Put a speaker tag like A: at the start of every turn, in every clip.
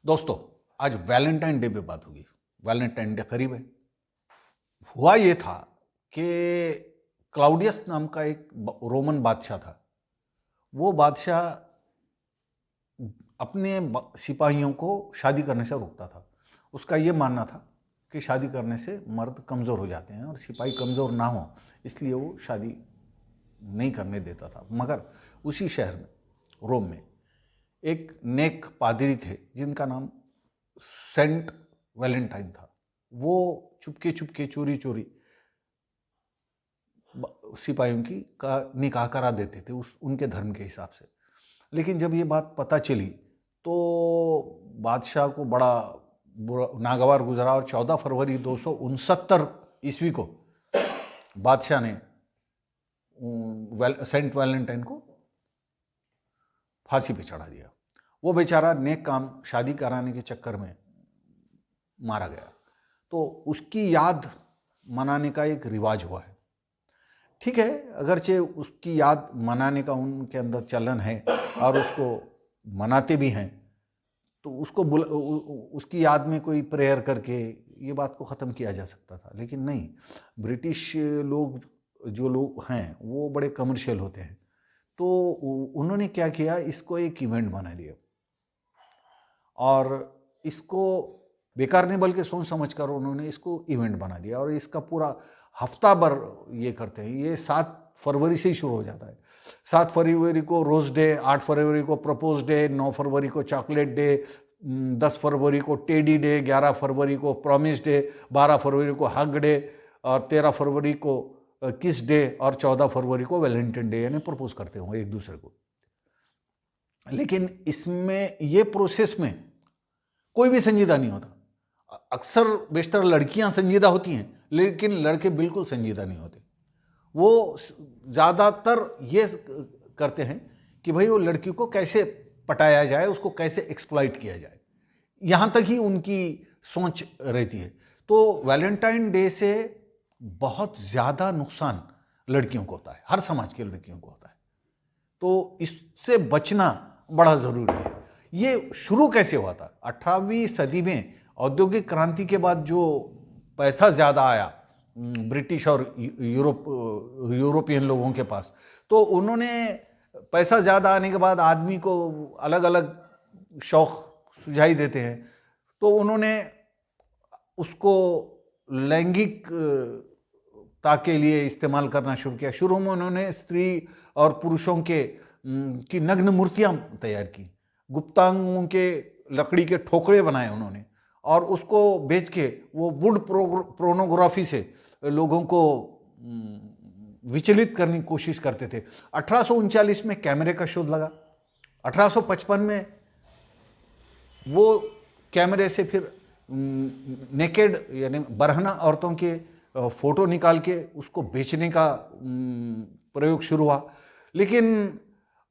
A: दोस्तों, आज Valentine day पे बात होगी। वैलेंटाइन डे करीब है। हुआ ये था कि क्लाउडियस नाम का एक रोमन बादशाह था। वो बादशाह अपने सिपाहियों को शादी करने से रोकता था। उसका ये मानना था कि शादी करने से मर्द कमज़ोर हो जाते हैं और सिपाही कमज़ोर ना हो, इसलिए वो शादी नहीं करने देता था। मगर उसी शहर में, रोम में, एक नेक पादरी थे जिनका नाम सेंट वैलेंटाइन था। वो चुपके चुपके चोरी चोरी सिपाहियों की का निकाह करा देते थे उनके धर्म के हिसाब से। लेकिन जब ये बात पता चली तो बादशाह को बड़ा नागवार गुजरा और 14 फरवरी 269 ईस्वी को बादशाह ने सेंट वैलेंटाइन को फांसी पे चढ़ा दिया। वो बेचारा नेक काम शादी कराने के चक्कर में मारा गया। तो उसकी याद मनाने का एक रिवाज हुआ है। ठीक है, अगरचे उसकी याद मनाने का उनके अंदर चलन है और उसको मनाते भी हैं, तो उसको उसकी याद में कोई प्रेयर करके ये बात को ख़त्म किया जा सकता था। लेकिन नहीं, ब्रिटिश लोग जो लोग हैं वो बड़े कमर्शियल होते हैं। तो उन्होंने क्या किया, इसको एक इवेंट बना दिया और इसको बेकार नहीं बल्कि सोच समझ कर उन्होंने इसको इवेंट बना दिया। और इसका पूरा हफ्ता भर ये करते हैं। ये 7 फरवरी से ही शुरू हो जाता है। 7 फरवरी को रोज़ डे, 8 फरवरी को प्रपोज डे, 9 फरवरी को चॉकलेट डे, 10 फरवरी को टेडी डे, 11 फरवरी को प्रॉमिस डे, 12 फरवरी को हग डे और 13 फरवरी को किस डे और 14 फरवरी को वैलेंटाइन डे, यानी प्रपोज करते हो एक दूसरे को। लेकिन इसमें ये प्रोसेस में कोई भी संजीदा नहीं होता। अक्सर बेशतर लड़कियां संजीदा होती हैं, लेकिन लड़के बिल्कुल संजीदा नहीं होते। वो ज़्यादातर ये करते हैं कि भाई वो लड़की को कैसे पटाया जाए, उसको कैसे एक्सप्लॉइट किया जाए, यहाँ तक ही उनकी सोच रहती है। तो वैलेंटाइन डे से बहुत ज़्यादा नुकसान लड़कियों को होता है, हर समाज के लड़कियों को होता है। तो इससे बचना बड़ा ज़रूरी है। ये शुरू कैसे हुआ था? 18वीं सदी में औद्योगिक क्रांति के बाद जो पैसा ज़्यादा आया ब्रिटिश और यूरोपियन लोगों के पास, तो उन्होंने पैसा ज़्यादा आने के बाद आदमी को अलग अलग शौक़ सुझाई देते हैं। तो उन्होंने उसको लैंगिकता के लिए इस्तेमाल करना शुरू किया। शुरू में उन्होंने स्त्री और पुरुषों की नग्न मूर्तियाँ तैयार की, गुप्तांगों के लकड़ी के ठोकरे बनाए उन्होंने, और उसको बेच के वो वुड प्रोनोग्राफी से लोगों को विचलित करने की कोशिश करते थे। 1839 में कैमरे का शोध लगा। 1855 में वो कैमरे से फिर नेकेड यानी बरहना औरतों के फोटो निकाल के उसको बेचने का प्रयोग शुरू हुआ। लेकिन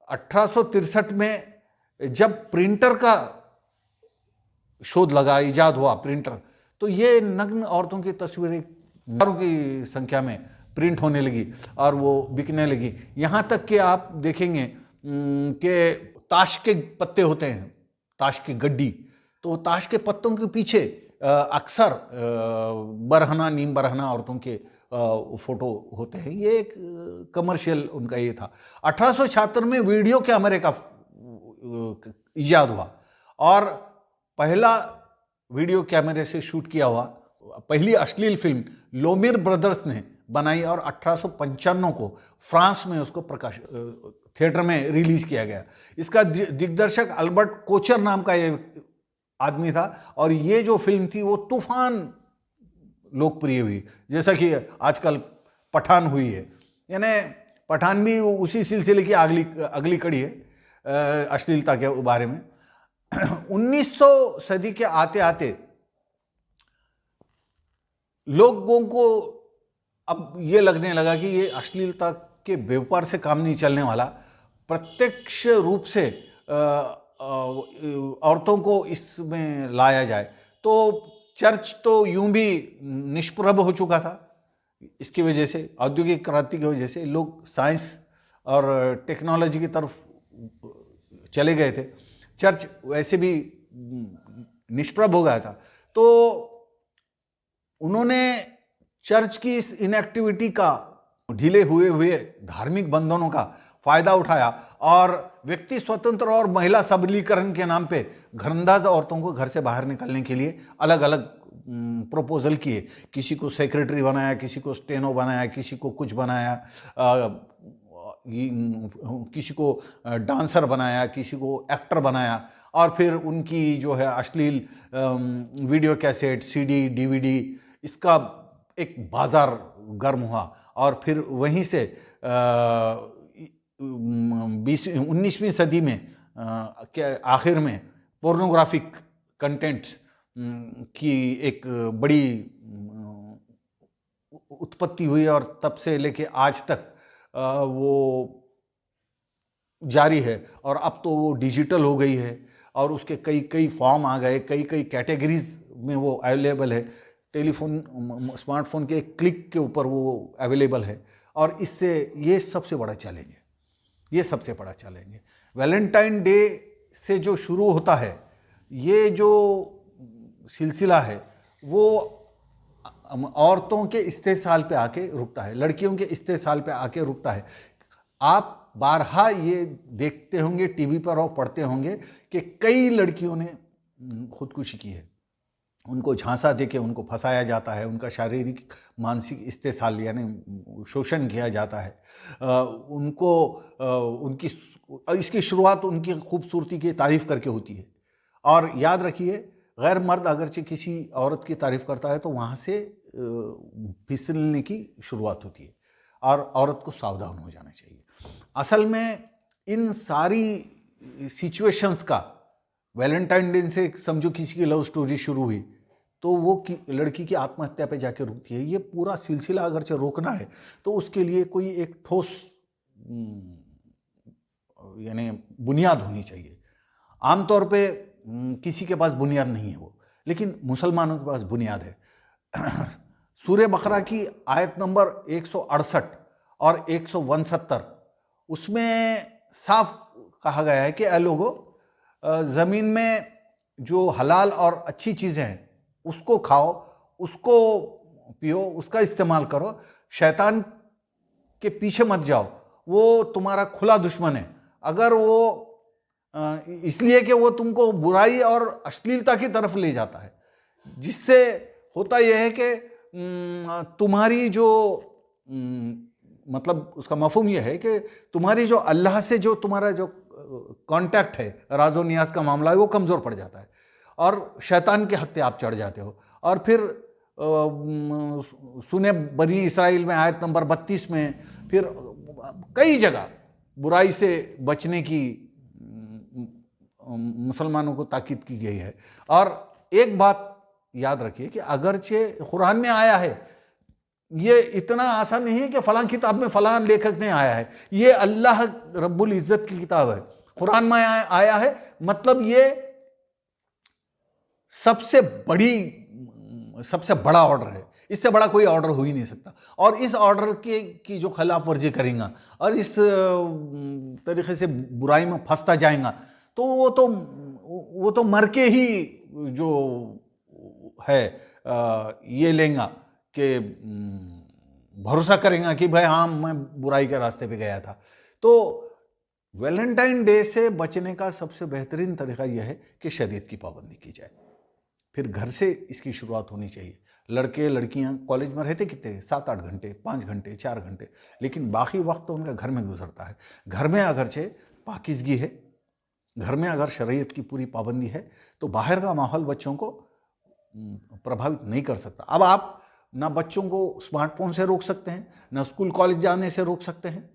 A: 1863 में जब प्रिंटर का शोध लगा, इजाद हुआ प्रिंटर, तो ये नग्न औरतों की तस्वीरें हजारों की संख्या में प्रिंट होने लगी और वो बिकने लगी। यहाँ तक कि आप देखेंगे कि ताश के पत्ते होते हैं, ताश की गड्डी, तो ताश के पत्तों के पीछे अक्सर बरहना, नीम बरहना औरतों के फोटो होते हैं। ये एक कमर्शियल उनका ये था। 1876 में वीडियो कैमरे का इजाद हुआ और पहला वीडियो कैमरे से शूट किया हुआ पहली अश्लील फिल्म लोमिर ब्रदर्स ने बनाई और 1895 को फ्रांस में उसको प्रकाश थिएटर में रिलीज किया गया। इसका दिग्दर्शक अल्बर्ट कोचर नाम का ये आदमी था और ये जो फिल्म थी वो तूफान लोकप्रिय हुई, जैसा कि आजकल पठान हुई है। यानी पठान भी उसी सिलसिले की अगली कड़ी है अश्लीलता के बारे में। 1900 सदी के आते आते लोगों को अब ये लगने लगा कि ये अश्लीलता के व्यापार से काम नहीं चलने वाला, प्रत्यक्ष रूप से औरतों को इसमें लाया जाए। तो चर्च तो यूं भी निष्प्रभ हो चुका था। इसकी वजह से, औद्योगिक क्रांति की वजह से लोग साइंस और टेक्नोलॉजी की तरफ चले गए थे। चर्च वैसे भी निष्प्रभ हो गया था। तो उन्होंने चर्च की इस इनएक्टिविटी का, ढीले हुए हुए धार्मिक बंधनों का फायदा उठाया और व्यक्ति स्वतंत्र और महिला सबलीकरण के नाम पे घरंदाज औरतों को घर से बाहर निकलने के लिए अलग अलग प्रपोजल किए। किसी को सेक्रेटरी बनाया, किसी को स्टेनो बनाया, किसी को कुछ बनाया, किसी को डांसर बनाया, किसी को एक्टर बनाया, और फिर उनकी जो है अश्लील वीडियो कैसेट, सीडी, डीवीडी, इसका एक बाजार गर्म हुआ। और फिर वहीं से 19वीं सदी में के आखिर में पोर्नोग्राफिक कंटेंट की एक बड़ी उत्पत्ति हुई और तब से लेके आज तक वो जारी है। और अब तो वो डिजिटल हो गई है और उसके कई कई फॉर्म आ गए, कई कई कैटेगरीज में वो अवेलेबल है। टेलीफोन, स्मार्टफोन के एक क्लिक के ऊपर वो अवेलेबल है। और इससे ये सबसे बड़ा चैलेंज है, ये सबसे बड़ा चैलेंज है। वैलेंटाइन डे से जो शुरू होता है ये जो सिलसिला है, वो औरतों के इस्तेसाल पे आके रुकता है, लड़कियों के इस्तेसाल पे आके रुकता है। आप बारहा ये देखते होंगे टीवी पर और पढ़ते होंगे कि कई लड़कियों ने खुदकुशी की है। उनको झांसा देके उनको फंसाया जाता है, उनका शारीरिक मानसिक इस्तेसाल यानी शोषण किया जाता है। उनकी इसकी शुरुआत उनकी खूबसूरती की तारीफ करके होती है। और याद रखिए, गैर मर्द अगरचे किसी औरत की तारीफ करता है तो वहाँ से फिसलने की शुरुआत होती है और औरत को सावधान हो जाना चाहिए। असल में इन सारी सिचुएशंस का, वैलेंटाइन डे से समझो किसी की लव स्टोरी शुरू हुई तो वो लड़की की आत्महत्या पे जाके रुकती है। ये पूरा सिलसिला अगरचे रोकना है तो उसके लिए कोई एक ठोस यानी बुनियाद होनी चाहिए। आमतौर पे किसी के पास बुनियाद नहीं है वो, लेकिन मुसलमानों के पास बुनियाद है। सूरह बकरा की आयत नंबर 168 और 169, उसमें साफ कहा गया है कि ऐ लोगों, ज़मीन में जो हलाल और अच्छी चीज़ें हैं उसको खाओ, उसको पियो, उसका इस्तेमाल करो, शैतान के पीछे मत जाओ, वो तुम्हारा खुला दुश्मन है। अगर वो इसलिए कि वो तुमको बुराई और अश्लीलता की तरफ ले जाता है, जिससे होता यह है कि तुम्हारी जो मतलब उसका मफहूम यह है कि तुम्हारी जो अल्लाह से जो तुम्हारा जो कांटेक्ट है, राज़ो नियाज का मामला है, वो कमज़ोर पड़ जाता है और शैतान के हत्थे आप चढ़ जाते हो। और फिर सुने बनी इसराइल में आयत नंबर 32 में फिर कई जगह बुराई से बचने की मुसलमानों को ताकीद की गई है। और एक बात याद रखिए कि अगरचे कुरान में आया है, ये इतना आसान नहीं है कि फलां किताब में फलां लेखक ने आया है। ये अल्लाह रब्बुल इज़्ज़त की किताब है, कुरान में आया है, मतलब ये सबसे बड़ा ऑर्डर है। इससे बड़ा कोई ऑर्डर हो ही नहीं सकता। और इस ऑर्डर की जो खिलाफ वर्जी करेगा और इस तरीके से बुराई में फंसता जाएगा तो वो तो मर के ही जो है ये लेगा कि भरोसा करेगा कि भाई हाँ, मैं बुराई के रास्ते पे गया था। तो वैलेंटाइन डे से बचने का सबसे बेहतरीन तरीका यह है कि शरीयत की पाबंदी की जाए। फिर घर से इसकी शुरुआत होनी चाहिए। लड़के लड़कियां कॉलेज में रहते कितने, 7-8 घंटे, 5 घंटे, 4 घंटे, लेकिन बाकी वक्त तो उनका घर में गुजरता है। घर में अगरचे पाकीज़गी है, घर में अगर शरीयत की पूरी पाबंदी है तो बाहर का माहौल बच्चों को प्रभावित नहीं कर सकता। अब आप ना बच्चों को स्मार्टफोन से रोक सकते हैं, ना स्कूल कॉलेज जाने से रोक सकते हैं,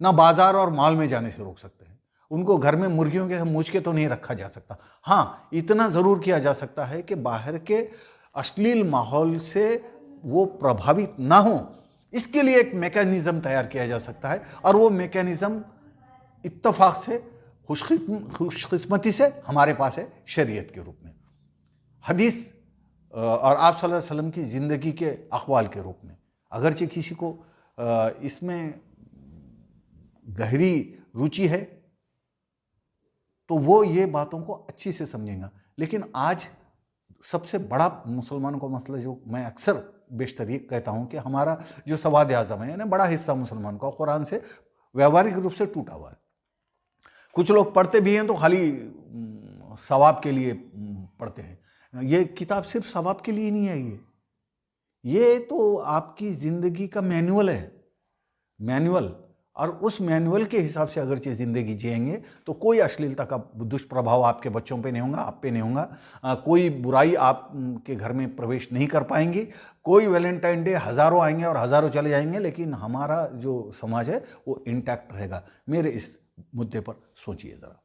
A: ना बाजार और मॉल में जाने से रोक सकते हैं। उनको घर में मुर्गियों के मूंछ के तो नहीं रखा जा सकता। हाँ, इतना ज़रूर किया जा सकता है कि बाहर के अश्लील माहौल से वो प्रभावित ना हो, इसके लिए एक मैकेनिज़्म तैयार किया जा सकता है। और वो मैकेनिज़्म इत्तफाक से, खुशकिस्मती से हमारे पास है शरीयत के रूप में, हदीस और आप सल्लल्लाहु अलैहि वसल्लम की ज़िंदगी के अक़वाल के रूप में। अगरचे किसी को इसमें गहरी रुचि है तो वो ये बातों को अच्छी से समझेगा, लेकिन आज सबसे बड़ा मुसलमानों का मसला जो मैं अक्सर बेशतर ये कहता हूँ कि हमारा जो सवाद आज़म है, यानी बड़ा हिस्सा मुसलमान का कुरान से व्यावहारिक रूप से टूटा हुआ है। कुछ लोग पढ़ते भी हैं तो खाली सवाब के लिए पढ़ते हैं। ये किताब सिर्फ सवाब के लिए नहीं है, ये तो आपकी ज़िंदगी का मैनुअल है, मैनुअल। और उस मैनुअल के हिसाब से अगर ज़िंदगी जिएंगे तो कोई अश्लीलता का दुष्प्रभाव आपके बच्चों पे नहीं होगा, आप पे नहीं होगा, कोई बुराई आपके घर में प्रवेश नहीं कर पाएंगी। कोई वैलेंटाइन डे हज़ारों आएंगे और हज़ारों चले जाएंगे, लेकिन हमारा जो समाज है वो इंटैक्ट रहेगा। मेरे इस मुद्दे पर सोचिए ज़रा।